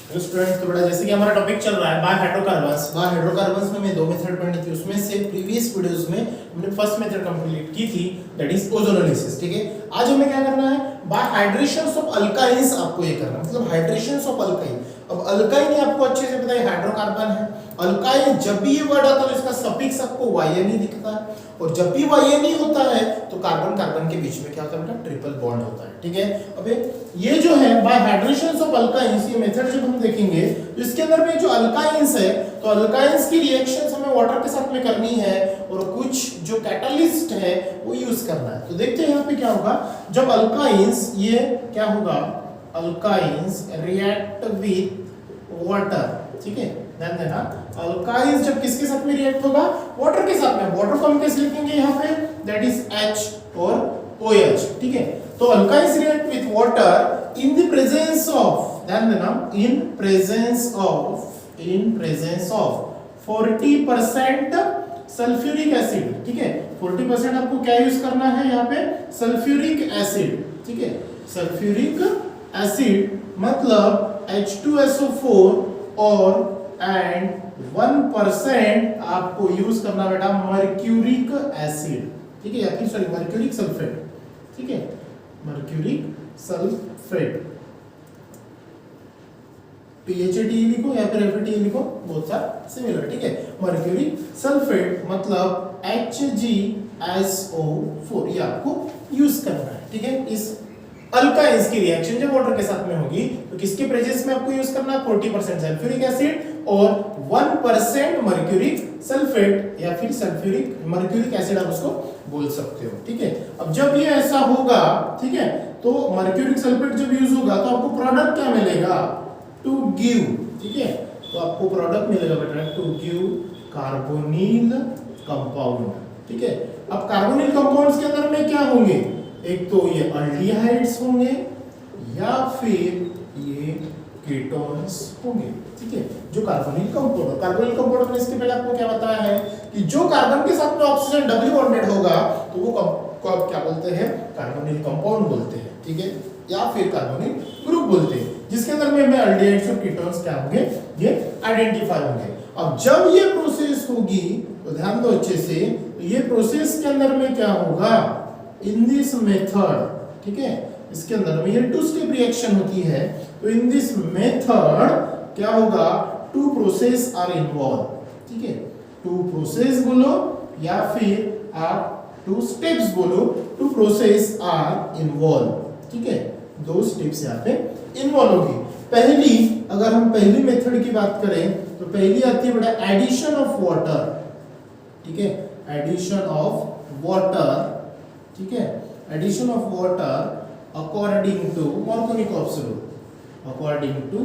तो स्टूडेंट तो बड़ा जैसे कि हमारा टॉपिक चल रहा है बाय हाइड्रोकार्बन्स में दो मेथड पढ़नी थी। उसमें से प्रीवियस वीडियोस में हमने फर्स्ट मेथड कंप्लीट की थी, दैट इज ओजोनोलिसिस। ठीक है, आज हमें क्या करना है, बाय हाइड्रेशंस ऑफ अल्काइंस आपको ये करना है, मतलब हाइड्रेशंस ऑफ अल्काइन। अब अल्काइन ही आपको अच्छे से पता है हाइड्रोकार्बन है। अल्काइन जब भी ये वर्ड आता है तो इसका सफिक्स आपको YN ही दिखता है, और जब भी YN ही होता है तो कार्बन कार्बन के बीच में क्या होता है बेटा, ट्रिपल बॉन्ड होता है। ठीक है, अबे ये जो है बाय हाइड्रेशंस ऑफ अल्काइंस, ये मेथड जब हम देखेंगे तो इसके अंदर में जो अल्काइंस है, तो अल्काइंस की रिएक्शंस हमें वाटर के साथ में करनी है और कुछ जो कैटलिस्ट है वो यूज करना है। तो देखते हैं यहाँ पे क्या होगा, जब अल्काइंस ये क्या होगा, अल्काइंस रिएक्ट विथ वाटर। ठीक है, ध्यान देना, अल्काइंस जब किसके साथ में रिएक्ट होगा, वाटर के साथ में। वाटर को हम कैसे लिखेंगे यहाँ पे, दैट इज H और OH। ठीक है, तो alkynes react with water in the presence of, ध्यान देना, इन प्रेजेंस ऑफ 40% सल्फ्यूरिक एसिड। ठीक है, 40% आपको क्या यूज करना है यहाँ पे, सल्फ्यूरिक एसिड। ठीक है, सल्फ्यूरिक एसिड मतलब H2SO4 और एंड 1% आपको यूज करना बेटा मर्क्यूरिक एसिड। ठीक है, या फिर सॉरी मर्क्यूरिक सल्फेट। ठीक है, मर्क्यूरिक सल्फेट, PHAT लिखो या फिर FAT लिखो, बोथ आर सिमिलर। ठीक है, मर्क्यूरिक सल्फेट मतलब HgSO4 ये आपको यूज करना है। ठीक है, इस अल्काइंस की रिएक्शन जब वाटर के साथ में होगी तो किसके प्रेजेंस में आपको यूज करना है, 40% सल्फ्यूरिक एसिड और 1% मर्क्यूरिक सल्फेट या फिर सल्फ्यूरिक मर्क्यूरिक एसिड आप उसको बोल सकते हो। ठीक है, अब जब ये ऐसा होगा, ठीक है, तो मर्क्यूरिक सल्फेट जब यूज होगा तो आपको प्रोडक्ट क्या मिलेगा, टू गिव। ठीक है, तो आपको प्रोडक्ट मिलेगा बेटा टू गिव कार्बोनिल कंपाउंड। ठीक है, अब कार्बोनिल कंपाउंड्स के अंदर में क्या होंगे, एक तो ये अल्डिहाइड्स होंगे या फिर ये कीटोन्स होंगे। ठीक है, जो कार्बोनिल कंपाउंड में इसके पहले आपको क्या बताया है कि जो कार्बन के साथ में ऑक्सीजन डबल बॉन्डेड होगा तो वो को आप क्या बोलते हैं, कार्बोनिल कंपाउंड बोलते हैं। ठीक है, या फिर कार्बोनिल ग्रुप बोलते हैं, जिसके अंदर में हमें अल्डिहाइड्स और कीटोन्स क्या होंगे, ये आइडेंटिफाई होंगे। अब जब ये प्रोसेस होगी तो ध्यान दो अच्छे से, तो ये प्रोसेस के अंदर में क्या होगा, इन दिस मेथड, ठीक है, इसके अंदर में ये टू स्टेप रिएक्शन होती है, तो इन दिस मेथड क्या होगा, टू प्रोसेस आर इन्वॉल्व। ठीक है, टू प्रोसेस बोलो या फिर आप टू स्टेप्स बोलो, टू प्रोसेस आर इन्वॉल्व। ठीक है, दो स्टेप्स यहाँ पे इन्वॉल्व होगी। पहली, अगर हम पहली मेथड की बात करें तो पहली आती है बेटा एडिशन ऑफ वाटर। ठीक है, एडिशन ऑफ वाटर। ठीक है, addition of water according to Markovnikov's rule, according to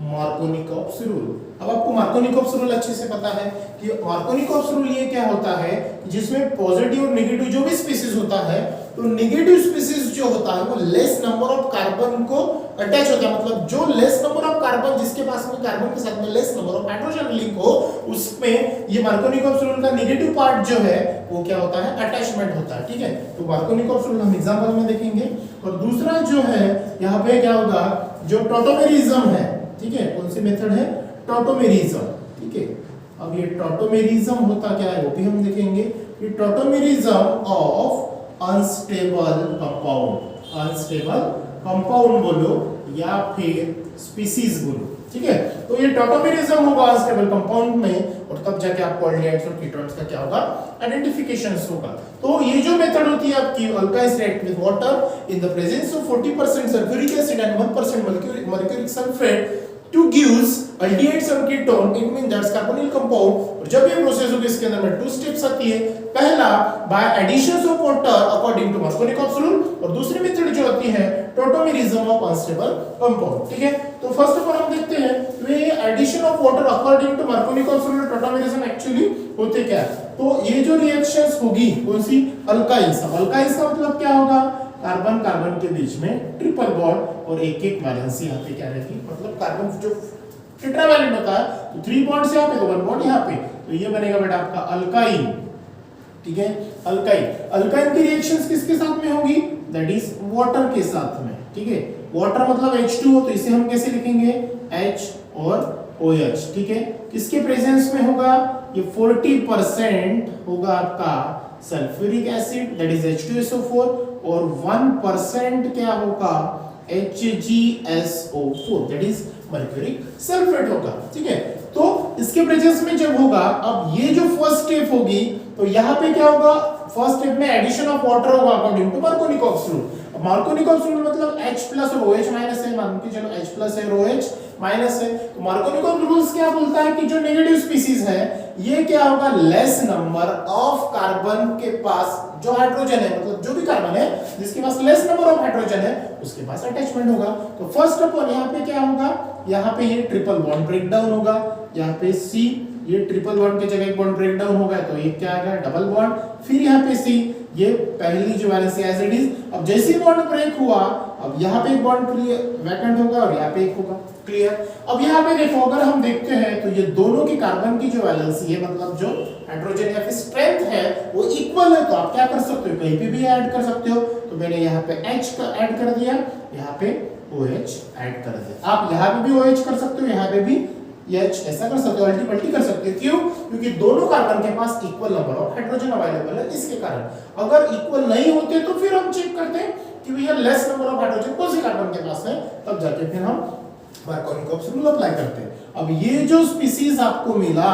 Markovnikov's rule. अब आपको मार्कोनिकॉप्स रूल अच्छे से पता है कि मार्कोनिकॉप्स रूल ये क्या होता है, जिसमें पॉजिटिव और नेगेटिव जो भी स्पीशीज होता है, तो नेगेटिव स्पीशीज जो होता है वो लेस नंबर ऑफ कार्बन को अटैच होता है, मतलब जो लेस नंबर ऑफ कार्बन, जिसके पास में कार्बन के साथ में less number of hydrogen link हो, उसमें ये मार्कोनिकॉप्स रूल का नेगेटिव पार्ट जो है वो क्या होता है, अटैचमेंट होता है। ठीक है, तो मार्कोनिकॉप्स रूल हम एग्जांपल में देखेंगे। और दूसरा जो है यहाँ पे क्या होगा, जो टॉटोमेरिज्म है। ठीक है, कौन सी मेथड है, टॉटोमेरिज्म। ठीक है, अब ये टॉटोमेरिज्म होता क्या है वो भी हम देखेंगे, कि tautomerism of unstable compound, unstable compound बोलो या फिर स्पीशीज बोलो। ठीक है, तो ये टॉटोमेरिज्म होगा अनस्टेबल कंपाउंड में, और तब जाके आपको अल्डिहाइड्स और कीटोन्स का क्या होगा, आइडेंटिफिकेशंस होगा। तो ये जो मेथड होती है आपकी, alkynes react with water in the presence of 40% sulphuric acid and 1% mercuric sulphate to gives aldehydes और ketone, it means that's carbonyl compound. और जब ये प्रोसेस होगी इसके अंदर में टू स्टेप्स आती है, पहला by addition of water according to Markovnikov's rule, और दूसरी मेथड जो होती है टॉटोमेरिज्म ऑफ अनस्टेबल कंपाउंड। ठीक है, तो फर्स्ट ऑफ ऑल हम देखते हैं तो ये addition of water according to Markovnikov's rule और टॉटोमेरिज्म एक्चुअली होते क्या है, तो ये जो रिएक्शंस होगी कौन सी, अल्काइंस। अल्काइंस का मतलब क्या होगा, कार्बन कार्बन के बीच में ट्रिपल बॉन्ड और एक एक वैलेंसी यहाँ पे क्या रहती है, मतलब कार्बन जो टेट्रावैलेंट होता है, तो 3 बॉन्ड्स यहाँ पे, तो 1 बॉन्ड यहाँ पे, तो ये बनेगा बेटा आपका अल्काइन। ठीक है, अल्काइन। अल्काइन की रिएक्शंस किसके साथ में होगी, दैट इज वाटर के साथ में। ठीक है, वाटर मतलब H2O, तो इसे हम कैसे लिखेंगे, H और OH, ठीक है। किसके प्रेजेंस में होगा, ये 40% होगा आपका sulphuric acid that is H2SO4 और 1% क्या होगा, HgSO4 that is mercuric sulphate होगा, ठीक है। तो इसके प्रेजेंस में जब होगा, अब ये जो फर्स्ट स्टेप होगी, तो यहाँ पे क्या होगा, फर्स्ट स्टेप में एडिशन ऑफ वाटर होगा according to Markovnikov's rule. Markovnikov's rule मतलब H प्लस और OH माइनस है, मान के चलो H प्लस है और OH माइनस है। तो मार्कोनिकॉव्स रूल्स क्या बोलता है कि जो नेगेटिव स्पीसीज है ये क्या होगा, लेस नंबर ऑफ कार्बन के पास जो हाइड्रोजन है, मतलब जो भी कार्बन है जिसके पास लेस नंबर ऑफ हाइड्रोजन है उसके पास अटैचमेंट होगा। तो फर्स्ट ऑफ ऑल यहाँ पे क्या होगा, यहाँ पे ये ट्रिपल बॉन्ड ब्रेक डाउन होगा, यहाँ पे C, ये ट्रिपल बॉन्ड की जगह एक बॉन्ड ब्रेक डाउन होगा तो ये क्या आएगा, डबल बॉन्ड, फिर यहाँ पे C, ये पहली जो वैलेंसी एज इट इज। अब जैसे ही बॉन्ड ब्रेक हुआ, अब यहाँ पे एक बॉन्ड वैकेंट होगा और यहाँ पे एक होगा, क्लियर। अब यहाँ पे देखो, अगर हम देखते हैं तो ये दोनों की कार्बन की जो वैलेंसी है, मतलब जो हाइड्रोजन या फिर स्ट्रेंथ है वो इक्वल है, तो आप क्या कर सकते हो, कहीं पे भी ऐड कर सकते हो। तो मैंने यहाँ पे H का ऐड कर दिया, यहाँ पे OH ऐड कर दिया। आप यहाँ पे भी OH कर सकते हो, यहाँ पे भी H, ऐसा कर सकते हो, अल्टीपल्टी कर सकते हो। क्यों, क्योंकि दोनों कार्बन के पास equal number of hydrogen available है, इसके कारण। अगर इक्वल नहीं होते तो फिर हम चेक करते हैं कि भैया लेस नंबर ऑफ हाइड्रोजन कौन से कार्बन के पास है, तब जाके फिर हम मार्कोनिकॉव्स रूल अप्लाई करते हैं। अब ये जो स्पीसीज आपको मिला,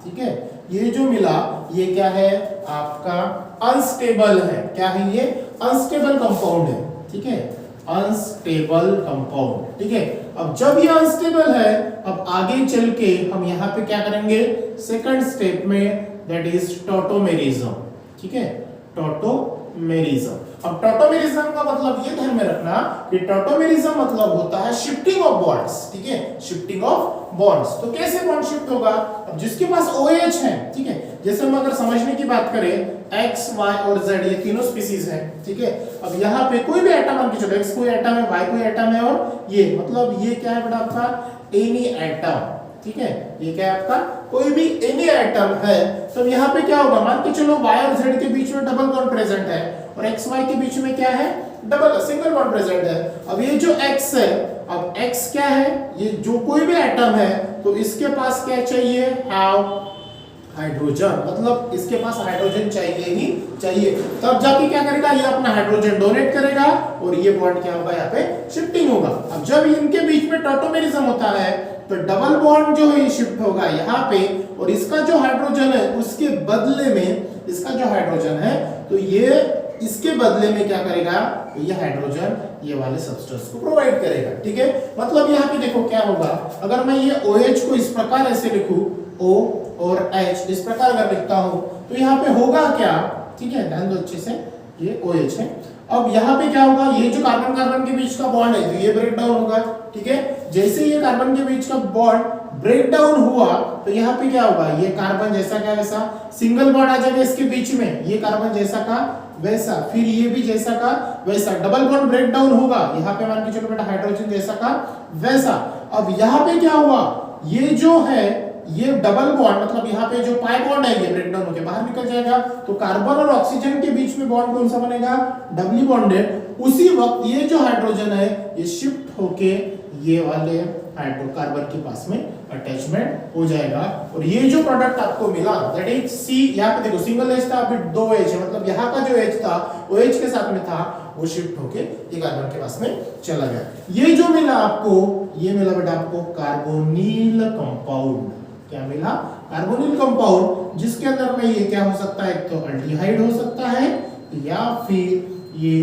ठीक है, ये जो मिला ये क्या है, आपका अनस्टेबल है। क्या है ये, अनस्टेबल कंपाउंड है, ठीक है, अनस्टेबल कंपाउंड, ठीक है। अब जब ये अनस्टेबल है, अब आगे चल के हम यहाँ पे क्या करेंगे, सेकंड स्टेप में, दैट इज टॉटोमेरिज्म, ठीक है, टॉटोमेरिज्म। अब टॉटोमेरिज्म का मतलब ये ध्यान में रखना कि टॉटोमेरिज्म मतलब होता है शिफ्टिंग ऑफ बॉन्ड्स, ठीक है, शिफ्टिंग ऑफ बॉन्ड्स। तो कैसे बॉन्ड शिफ्ट होगा, अब जिसके पास OH है, ठीक है, जैसे हम अगर समझने की बात करें X, Y और Z ये तीनों स्पीसीज हैं, ठीक है। अब यहाँ पे कोई भी एटम मान के चलो, X कोई एटम है, Y कोई एटम है और ये मतलब ये क्या है बेटा आपका एनी एटम, ठीक है, ये क्या है आपका कोई भी एनी एटम है। तो यहाँ पे क्या होगा, मान के चलो Y और Z के बीच में डबल बॉन्ड प्रेजेंट है और X Y के बीच में क्या है, डबल सिंगल बॉन्ड प्रेजेंट है। अब ये जो X है, अब X क्या है, ये जो कोई भी एटम है तो इसके पास क्या चाहिए, हैव हाइड्रोजन, मतलब इसके पास हाइड्रोजन चाहिए ही चाहिए, तब जाके क्या करेगा, ये अपना हाइड्रोजन डोनेट करेगा और ये बॉन्ड क्या होगा, यहाँ पे शिफ्टिंग होगा। अब जब इनके बीच में टॉटोमेरिज्म होता है तो डबल बॉन्ड जो है शिफ्ट होगा यहाँ पे, और इसका जो हाइड्रोजन है उसके बदले में, इसका जो हाइड्रोजन है तो ये इसके बदले में क्या करेगा, ये हाइड्रोजन ये वाले सब्सटेंस को प्रोवाइड करेगा, ठीक है। मतलब यहाँ पे देखो क्या होगा, अगर मैं ये OH को इस प्रकार ऐसे लिखूं, O और H इस प्रकार अगर लिखता हूं तो यहाँ पे होगा क्या, ठीक है, ध्यान दो अच्छे से, ये OH है। अब यहाँ पे क्या होगा, ये जो कार्बन कार्बन के बीच का बॉन्ड है तो ये ब्रेक डाउन होगा, ठीक है। जैसे ये कार्बन के बीच का बॉन्ड ब्रेक डाउन हुआ तो यहाँ पे क्या होगा, ये कार्बन जैसा का वैसा सिंगल बॉन्ड आ जाएगा इसके बीच में, ये कार्बन जैसा का वैसा, फिर ये भी जैसा का वैसा, डबल बॉन्ड ब्रेक डाउन होगा, यहाँ पे मान के चलो बेटा हाइड्रोजन जैसा का वैसा। अब यहाँ पे क्या हुआ, ये जो है ये डबल बॉन्ड मतलब यहाँ पे जो पाई बॉन्ड है ये ब्रेक डाउन होकर बाहर निकल जाएगा, तो कार्बन और ऑक्सीजन के बीच में बॉन्ड कौन सा बनेगा, डबली बॉन्डेड। उसी वक्त ये जो हाइड्रोजन है ये शिफ्ट होके ये वाले हाइड्रोकार्बन के पास में अटैचमेंट हो जाएगा, और ये जो प्रोडक्ट आपको मिला दैट इज C, यहाँ पे देखो सिंगल H था, अभी 2 H है, मतलब यहाँ का जो H था वो H के साथ में था, वो शिफ्ट होके ये कार्बन के पास में चला गया। ये जो मिला आपको, ये मिला बेटा आपको कार्बोनिल कंपाउंड। क्या मिला, कार्बोनिल कंपाउंड, जिसके अंदर में ये क्या हो सकता है, एक तो अल्डिहाइड हो सकता है या फिर ये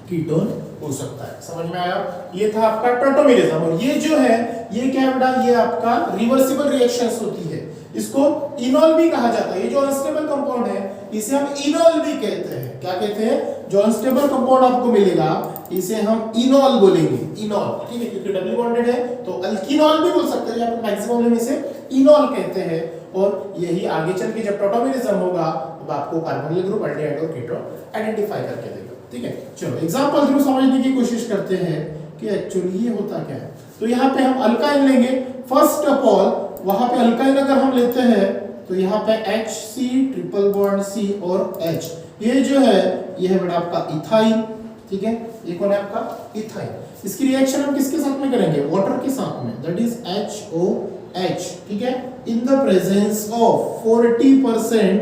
कीटोन हो सकता है। समझ में आया, ये था आपका टॉटोमेरिज्म। और ये जो है ये क्या बेटा, ये आपका रिवर्सिबल रिएक्शंस होती है, इसको इनॉल भी कहा जाता है। ये जो अनस्टेबल कंपाउंड है इसे हम इनॉल भी कहते हैं। क्या कहते हैं, जो अनस्टेबल कंपाउंड आपको मिलेगा इसे हम इनॉल बोलेंगे, इनॉल, ठीक है, क्योंकि डबल बॉन्डेड है तो अल्कीनॉल भी बोल सकते हैं, या फिर मैक्सिमम में इसे इनॉल कहते हैं। और यही आगे चल के जब टॉटोमेरिज्म होगा तब आपको कार्बोनिल ग्रुप, अल्डिहाइड और कीटोन आइडेंटिफाई करके देगा, ठीक है। चलो एग्जांपल थ्रू समझने की कोशिश करते हैं कि एक्चुअली ये होता क्या है। तो यहाँ पे हम अल्काइन लेंगे, फर्स्ट ऑफ ऑल वहां पे अल्काइन अगर हम लेते हैं तो यहाँ पे HC ट्रिपल बॉन्ड C और H, ये जो है ये है बेटा आपका इथाइन, ठीक है, ये कौन है आपका इथाइन। इसकी रिएक्शन हम किसके साथ में करेंगे, वाटर के साथ में, दैट इज HOH, ठीक है, इन the presence of 40%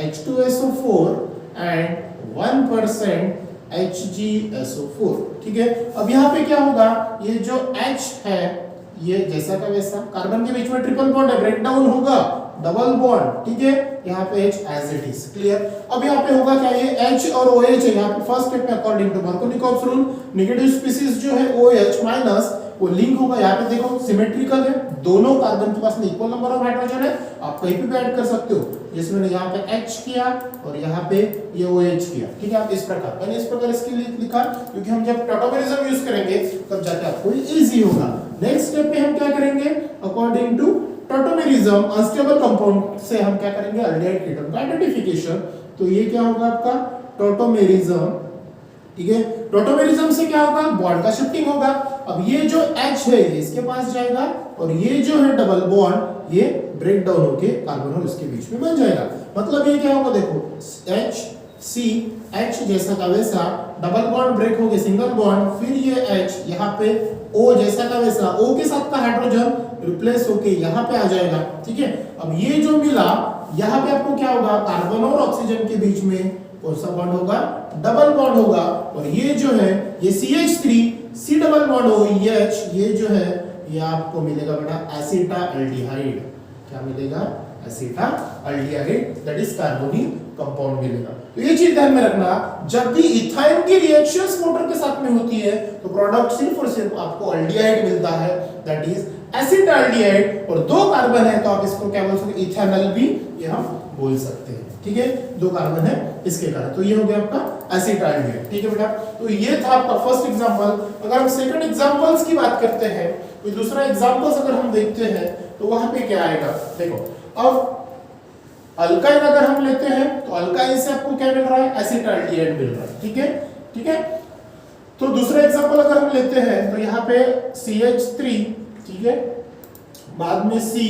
H2SO4 and 1% HgSO4, ठीक है। अब यहाँ पे क्या होगा, ये जो H है ये जैसा का वैसा, कार्बन के बीच में ट्रिपल बॉन्ड है, ब्रेक डाउन होगा, डबल बॉन्ड, ठीक है, यहाँ पे H as it is, clear. अब यहाँ पे होगा क्या, ये H और OH है, यहाँ पे फर्स्ट स्टेप में according to Markovnikov's rule negative species जो है OH माइनस वो लिंक होगा, यहाँ पे देखो सिमेट्रिकल है, दोनों कार्बन के पास में इक्वल नंबर ऑफ हाइड्रोजन है, आप कहीं पे भी ऐड कर सकते हो, जैसे मैंने यहाँ पे H किया और यहाँ पे ये OH किया, ठीक है। आप इस प्रकार, मैंने इस प्रकार इसके लिए लिखा क्योंकि हम जब टॉटोमेरिज्म यूज करेंगे तब जाके आपको इजी होगा। नेक्स्ट स्टेप पे हम क्या करेंगे, according to tautomerism unstable compound से हम क्या करेंगे, एल्डिहाइड कीटोन का आइडेंटिफिकेशन। तो ये क्या होगा आपका टॉटोमेरिज्म, ठीक है। टॉटोमेरिज्म से क्या होगा, बॉन्ड का शिफ्टिंग होगा। अब ये जो H है ये इसके पास जाएगा और ये जो है डबल बॉन्ड ये ब्रेक डाउन होके कार्बन और इसके बीच में बन जाएगा। मतलब ये क्या होगा, देखो H C H जैसा का वैसा, डबल बॉन्ड ब्रेक हो गए, सिंगल बॉन्ड, फिर ये H यहाँ पे O जैसा का वैसा, O के साथ का हाइड्रोजन रिप्लेस होके यहाँ पे आ जाएगा, ठीक है। अब ये जो मिला यहाँ पे आपको क्या होगा, कार्बन और ऑक्सीजन के बीच में कौन सा बॉन्ड होगा, डबल बॉन्ड होगा, और ये जो है ये CH3 C double bond OH, ये जो है ये आपको मिलेगा बेटा एसिटाल्डिहाइड, क्या मिलेगा, acetaldehyde, that is carbonyl compound मिलेगा। तो ये चीज ध्यान में रखना, जब भी इथाइन की रिएक्शंस वाटर के साथ में होती है तो प्रोडक्ट सिर्फ और सिर्फ आपको अल्डिहाइड मिलता है, दैट इज एसिटाल्डिहाइड, और दो कार्बन है तो आप इसको क्या बोल सकते, इथेनॉल भी ये हम बोल सकते हैं, ठीक है, दो कार्बन है इसके कारण। तो ये हो गया आपका एसिटाल्डिहाइड, ठीक है बेटा। तो ये था आपका फर्स्ट एग्जांपल। अगर हम सेकंड एग्जांपल्स की बात करते हैं, कोई दूसरा एग्जांपल्स अगर हम देखते हैं तो वहां पे क्या आएगा, देखो अब अल्काइन अगर हम लेते हैं तो अल्काइन से आपको क्या मिल रहा है, एसिटाल्डिहाइड मिल रहा है, ठीक है, ठीक है। तो दूसरा एग्जांपल अगर हम लेते हैं तो यहाँ पे CH3, ठीक है, बाद में C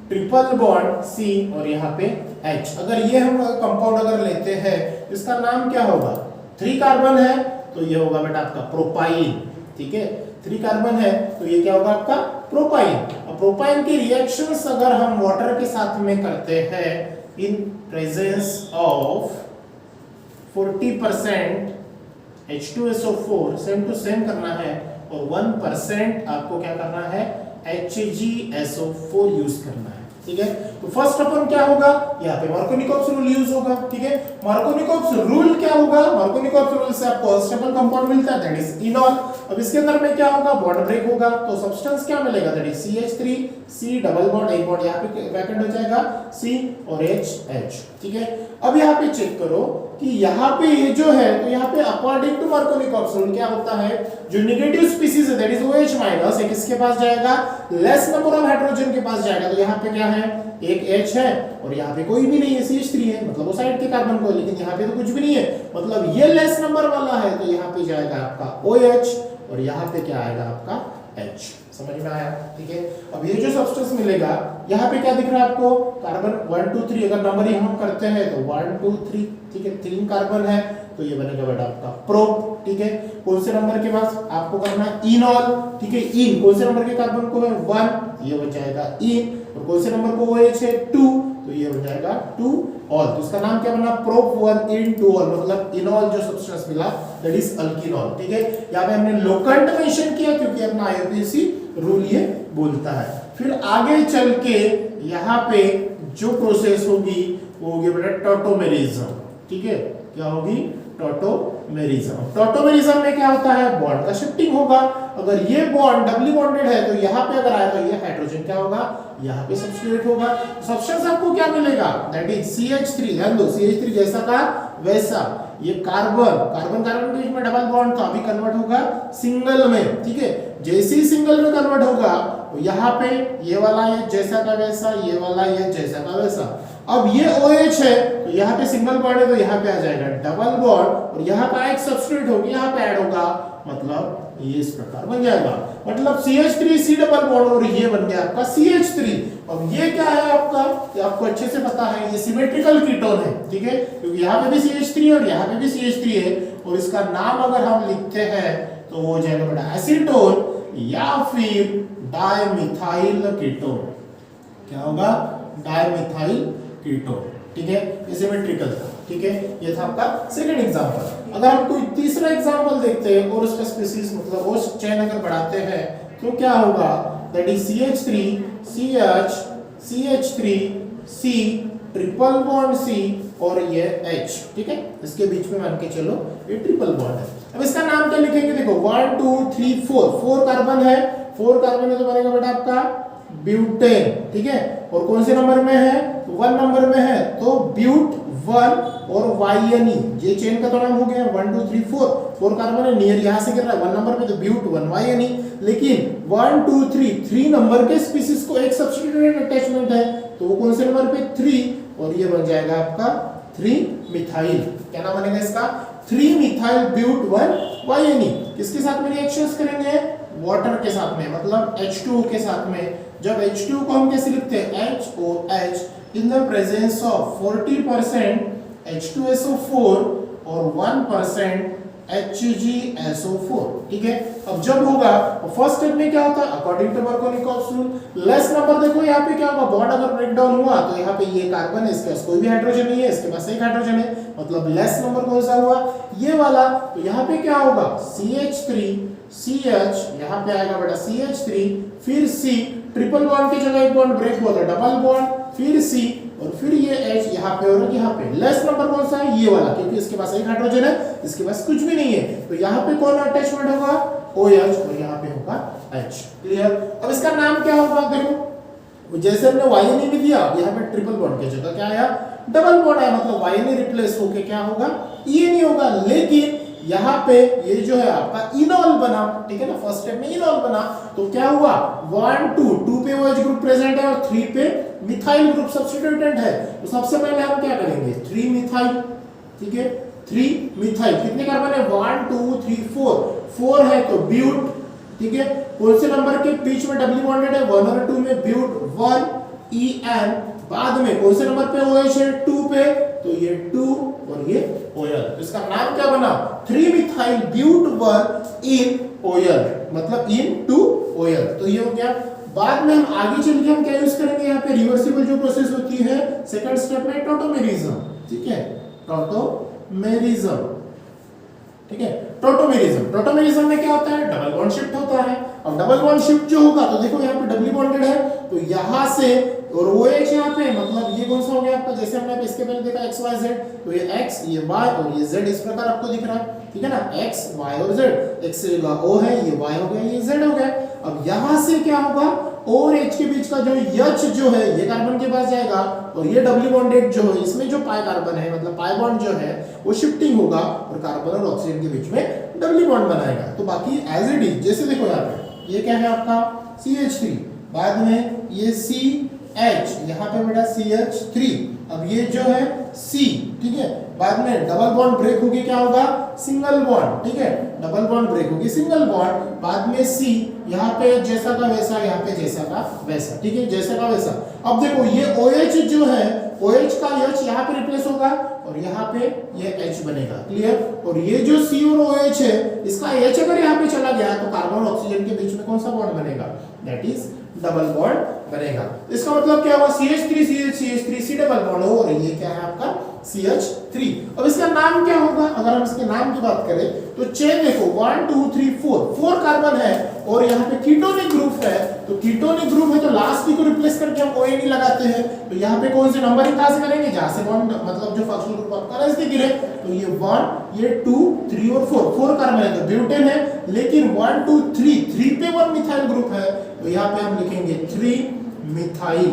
ट्रिपल बॉन्ड C और यहाँ पे H। अगर ये हम कंपाउंड अगर लेते हैं इसका नाम क्या होगा, 3 कार्बन है तो ये होगा बेटा आपका प्रोपाइन, ठीक है, 3 कार्बन है तो ये क्या होगा आपका प्रोपाइन। अब प्रोपाइन की रिएक्शंस अगर हम वाटर के साथ में करते हैं in presence of 40% H2SO4, same to same करना है, और 1% आपको क्या करना है, HgSO4 यूज करना है, ठीक है। तो फर्स्ट अपन क्या होगा, यहाँ पे मार्कोनिकॉव्स रूल यूज होगा, ठीक है। मार्कोनिकॉव्स रूल क्या होगा, मार्कोनिकॉव्स रूल से आपको अनस्टेबल कंपाउंड मिलता है, दैट इज इनॉल। अब इसके अंदर में क्या होगा, बॉन्ड ब्रेक होगा तो सब्सटेंस क्या मिलेगा, that is CH3 C double bond, एक बॉन्ड यहाँ पे वैकेंट हो जाएगा C और H, ठीक है। अब यहाँ पे चेक करो कि यहाँ पे ये जो है तो यहाँ पे अकॉर्डिंग टू मार्कोनिकॉव्स रूल क्या होता है, जो नेगेटिव स्पीसीज है दैट इज OH माइनस, एक किसके पास जाएगा, लेस नंबर ऑफ हाइड्रोजन के पास जाएगा। तो यहाँ पे क्या है, एक H है और यहाँ पे कोई भी नहीं है, CH3 है, मतलब वो साइड के कार्बन को, लेकिन यहाँ पे तो कुछ भी नहीं है, मतलब ये लेस नंबर वाला है, तो यहाँ पे जाएगा आपका OH और यहाँ पे क्या आएगा आपका H। समझ में आया, ठीक है। अब ये जो सब्सटेंस मिलेगा यहाँ पे क्या दिख रहा है आपको, कार्बन 1 2 3, अगर नंबरिंग हम करते हैं तो 1 2 3, ठीक है, 3 कार्बन है तो ये बनेगा बेटा आपका प्रोप, ठीक है। कौन से नंबर के पास आपको करना है, इनॉल, ठीक है, इन कौन से नंबर के कार्बन को है 1, ये बन जाएगा इन, और कौन से नंबर को OH है 2, तो ये बन जाएगा 2 ऑल, तो इसका नाम क्या बना, प्रोप 1 इन 2 ऑल, मतलब इनॉल जो सब्सटेंस मिला दैट इज अल्किनॉल, ठीक है। यहाँ पे हमने लोकेंट मेंशन किया क्योंकि अपना IUPAC रूल ये बोलता है। फिर आगे चल के यहाँ पे जो प्रोसेस होगी वो होगी बेटा टॉटोमेरिज्म, ठीक है, क्या होगी, टॉटोमेरिज्म। टॉटोमेरिज्म में क्या होता है, बॉन्ड का शिफ्टिंग होगा। अगर ये बॉन्ड डबली बॉन्डेड है तो यहाँ पे अगर आया तो ये हाइड्रोजन क्या होगा, यहाँ पे सब्स्टिट्यूट होगा। सब्सटेंस आपको क्या मिलेगा, दैट इज CH3, ध्यान दो CH3 जैसा का वैसा, ये कार्बन के बीच में डबल बॉन्ड था, अभी कन्वर्ट होगा सिंगल में, ठीक है। जैसे ही सिंगल में कन्वर्ट होगा तो यहाँ पे ये वाला ये जैसा का वैसा, ये वाला ये जैसा का वैसा। अब ये OH है तो यहाँ पे सिंगल बॉन्ड है तो यहाँ पे आ जाएगा डबल बॉन्ड, और यहाँ पे एक सब्स्टिट्यूट होगी, यहाँ पे ऐड होगा, मतलब ये इस प्रकार बन जाएगा, मतलब CH3 C डबल बॉन्ड, और ये बन गया आपका CH3। अब ये क्या है आपका, ये आपको अच्छे से पता है, ये सिमेट्रिकल कीटोन है, ठीक है, क्योंकि यहाँ पे भी CH3 और यहाँ पे भी CH3 है, और इसका नाम अगर हम लिखते हैं तो वो हो जाएगा बेटा एसीटोन या फिर डाइमिथाइल कीटोन। क्या होगा? Dimethyl ketone. ठीक है, ये सिमेट्रिकल था। ठीक है, ये था आपका सेकंड एग्जांपल। अगर हम कोई तीसरा एग्जांपल देखते हैं और उसका स्पीशीज मतलब वो चेन अगर बढ़ाते हैं तो क्या होगा? That is CH3 CH CH3 C triple bond C और ये H। ठीक है, इसके बीच में मान के चलो ये ट्रिपल बॉन्ड है। अब इसका नाम क्या लिखेंगे? देखो 1 2 3 4 कार्बन है। 4 कार्बन है तो बनेगा बेटा आपका ब्यूटेन। ठीक है, और कौन से नंबर में है? 1 नंबर में है तो ब्यूट 1 और वायनी, ये चेन का तो नाम हो गया 1 2 3 4 कार्बन है, नियर यहां से गिर रहा है 1 नंबर पे तो ब्यूट 1 वायनी। लेकिन 1 2 3 नंबर के स्पीशीज को एक सब्स्टिट्यूटेड अटैचमेंट है तो वो कौन से नंबर पे? 3, और ये बन जाएगा आपका 3 मिथाइल। क्या नाम बनेगा इसका? 3 मिथाइल ब्यूट 1 वायनी। किसके साथ में रिएक्शंस करेंगे? वाटर के साथ में, मतलब H2O के साथ में। जब H2O को हम कैसे लिखते हैं? HOH in the presence of 40% H2SO4 और 1% HgSO4। ठीक है, अब जब होगा तो फर्स्ट स्टेप में क्या होता है? According to Markovnikov rule less number. देखो यहाँ पे क्या होगा? बॉन्ड अगर ब्रेक डाउन हुआ तो यहाँ पे ये कार्बन है, इसके पास कोई भी हाइड्रोजन नहीं है, इसके पास एक हाइड्रोजन है, मतलब लेस नंबर कौन सा हुआ? ये वाला। तो यहाँ पे क्या होगा? CH3 CH, यहाँ पे आएगा बेटा CH3 फिर C, ट्रिपल बॉन्ड की जगह एक बॉन्ड ब्रेक हुआ था डबल बॉन्ड, फिर C और फिर ये H यहाँ पे और यहाँ पे। लेस नंबर कौन सा है? ये वाला, क्योंकि इसके पास एक हाइड्रोजन है, इसके पास कुछ भी नहीं है। तो यहाँ पे कौन अटैचमेंट होगा? OH, और यहाँ पे होगा H। क्लियर? अब इसका नाम क्या होगा? देखो जैसे हमने वायनी में दिया, यहाँ पे ट्रिपल बॉन्ड की जगह क्या आया? डबल बॉन्ड आया, मतलब वायनी रिप्लेस होके क्या होगा? ये नहीं होगा। लेकिन यहाँ पे ये जो है आपका इनॉल बना। ठीक है ना, फर्स्ट स्टेप में इनॉल बना तो क्या हुआ? 1 2 पे OH ग्रुप प्रेजेंट है और 3 पे मिथाइल ग्रुप सब्स्टिट्यूटेंट है। तो सबसे पहले हम क्या करेंगे? 3 मिथाइल। ठीक है, 3 मिथाइल। कितने कार्बन है? 1 2 3 4 है तो ब्यूट। ठीक है, कौन से नंबर के बीच में डबली बॉन्डेड है? 1 और 2 में ब्यूट 1 EN। बाद में कौन से नंबर पे OH है? 2 पे, तो ये 2 और ये OL। इसका नाम क्या बना? 3 मिथाइल ब्यूट 1 इन OL, मतलब इन 2 OL। तो ये हो गया। बाद में हम आगे चल के हम क्या यूज करेंगे? यहाँ पे रिवर्सिबल जो प्रोसेस होती है सेकंड स्टेप में, टॉटोमेरिज्म। ठीक है, टॉटोमेरिज्म। ठीक है, टॉटोमेरिज्म में क्या होता है? डबल बॉन्ड शिफ्ट होता है। अब डबल बॉन्ड शिफ्ट जो होगा तो देखो यहाँ पे डबली बॉन्डेड है तो यहां से और OH यहाँ पे, मतलब ये कौन सा हो गया आपका? जैसे हमने इसके पहले देखा XYZ, तो ये X, ये Y और ये Z इस प्रकार आपको दिख रहा है। ठीक है ना, X Y और Z। X से O है, ये Y हो गया, ये Z हो गया। अब यहां से क्या होगा? O और H के बीच का जो H जो है ये कार्बन के पास जाएगा और ये डबली बॉन्डेड जो है इसमें जो पाई कार्बन है, मतलब पाई बॉन्ड जो है वो शिफ्टिंग होगा और कार्बन और ऑक्सीजन के बीच में डबली बॉन्ड बनाएगा। तो बाकी एज इट इज, जैसे देखो यहाँ पे ये क्या है आपका? CH3, बाद में ये CH, यहाँ पे बेटा CH3। अब ये जो है C। ठीक है, बाद में डबल बॉन्ड ब्रेक होगी, क्या होगा? Single bond. ठीक है, डबल बॉन्ड ब्रेक होगी, सिंगल बॉन्ड। बाद में C, यहाँ पे जैसा का वैसा, यहाँ पे जैसा का वैसा। ठीक है, जैसा का वैसा। अब देखो ये OH जो है, OH का H यहाँ पे रिप्लेस होगा और यहाँ पे ये H बनेगा। क्लियर? और ये जो C और OH है, इसका H अगर यहाँ पे चला गया तो कार्बन और ऑक्सीजन के बीच में कौन सा बॉन्ड बनेगा? दैट इज डबल बॉन्ड बनेगा। इसका मतलब क्या हुआ? CH3 C डबल बॉन्ड हो और ये क्या है आपका? CH3। अब इसका नाम क्या होगा? अगर हम इसके नाम की बात करें तो चेन देखो 1 2 3 4 कार्बन है और यहाँ पे कीटोनिक ग्रुप है। तो कीटोनिक ग्रुप है तो लास्ट को रिप्लेस करके हम ONE लगाते हैं। तो यहाँ पे कौन से नंबरिंग कहां से करेंगे? जहां से बॉन्ड मतलब जो फंक्शनल ग्रुप आपका नजदीक गिरे। तो ये 1 ये 2 3 और 4 कार्बन है तो ब्यूटेन है। लेकिन 1 2 3 पे 1 मिथाइल ग्रुप है तो यहाँ पे हम लिखेंगे 3 मिथाइल।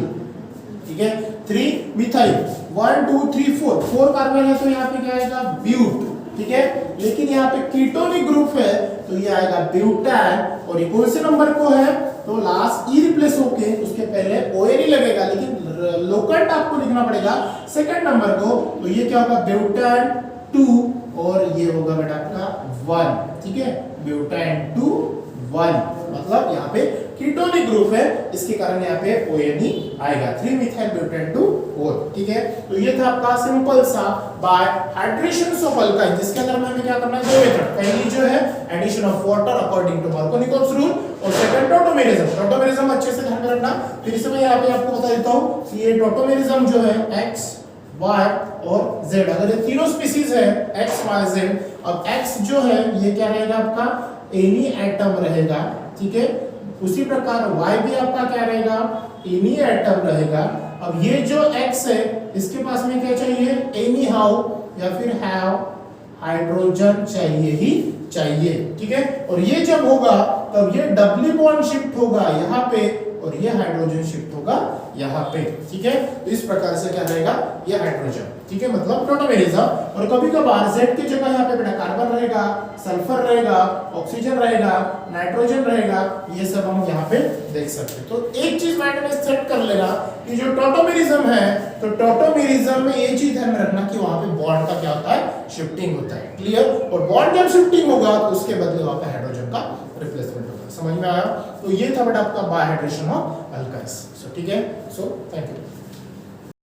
ठीक है, 3 मिथाइल। 1 2 3 4 कार्बन है तो यहाँ पे क्या आएगा? ब्यूट। ठीक है, लेकिन यहाँ पे कीटोनिक ग्रुप है तो ये आएगा ब्यूटान। और ये कौन से नंबर को है? तो लास्ट ई रिप्लेस होके उसके पहले ONE लगेगा, लेकिन लोकेट आपको लिखना पड़ेगा सेकंड नंबर को। तो ये क्या होगा? ब्यूटान 2 और ये होगा बेटा आपका 1। ठीक है, ब्यूटान 2 1, मतलब यहाँ पे कीटोनिक ग्रुप है, इसके कारण यहाँ पे ONE आएगा, 3 मिथाइल ब्यूटेन टू 4। ठीक है, तो ये था आपका सिंपल सा बाय हाइड्रेशन ऑफ अल्काइन, जिसके अंदर हमें क्या करना है, दो मेथड, पहली जो है addition of water according to Markovnikov's rule, और सेकंड टॉटोमेरिज्म। टॉटोमेरिज्म अच्छे से ध्यान में रखना, फिर से मैं यहाँ पे आपको बता देता हूँ कि ये टॉटोमेरिज्म जो है x y और z, अगर ये तीनों स्पीसीज है x y z, अब x जो है ये क्या रहेगा आपका एनी एटम रहेगा, ठीक है, उसी प्रकार y भी आपका क्या रहेगा, एनी एटम रहेगा। अब ये जो x है इसके पास में क्या चाहिए, एनी हाउ या फिर हैव हाइड्रोजन चाहिए ही चाहिए, ठीक है, और ये जब होगा तब ये डबली बॉन्ड शिफ्ट होगा यहाँ पे और ये हाइड्रोजन शिफ्ट होगा यहाँ पे, ठीक है, तो इस प्रकार से क्या रहेगा, ये हाइड्रोजन, ठीक है, मतलब टॉटोमेरिज्म। और कभी कभार Z की जगह यहाँ पे बेटा कार्बन रहेगा, सल्फर रहेगा, ऑक्सीजन रहेगा, नाइट्रोजन रहेगा, ये सब हम यहाँ पे देख सकते हैं। तो एक चीज माइंड में सेट कर लेना कि जो टॉटोमेरिज्म है, तो टॉटोमेरिज्म में ये चीज ध्यान में रखना कि वहां पे बॉन्ड का क्या होता है, शिफ्टिंग होता है, क्लियर, और बॉन्ड जब शिफ्टिंग होगा तो उसके बदले वहां पे हाइड्रोजन का रिप्लेसमेंट होगा। समझ में आया? तो ये था बेटा आपका बाय हाइड्रेशन ऑफ अल्काइल्स। सो ठीक है, सो थैंक यू।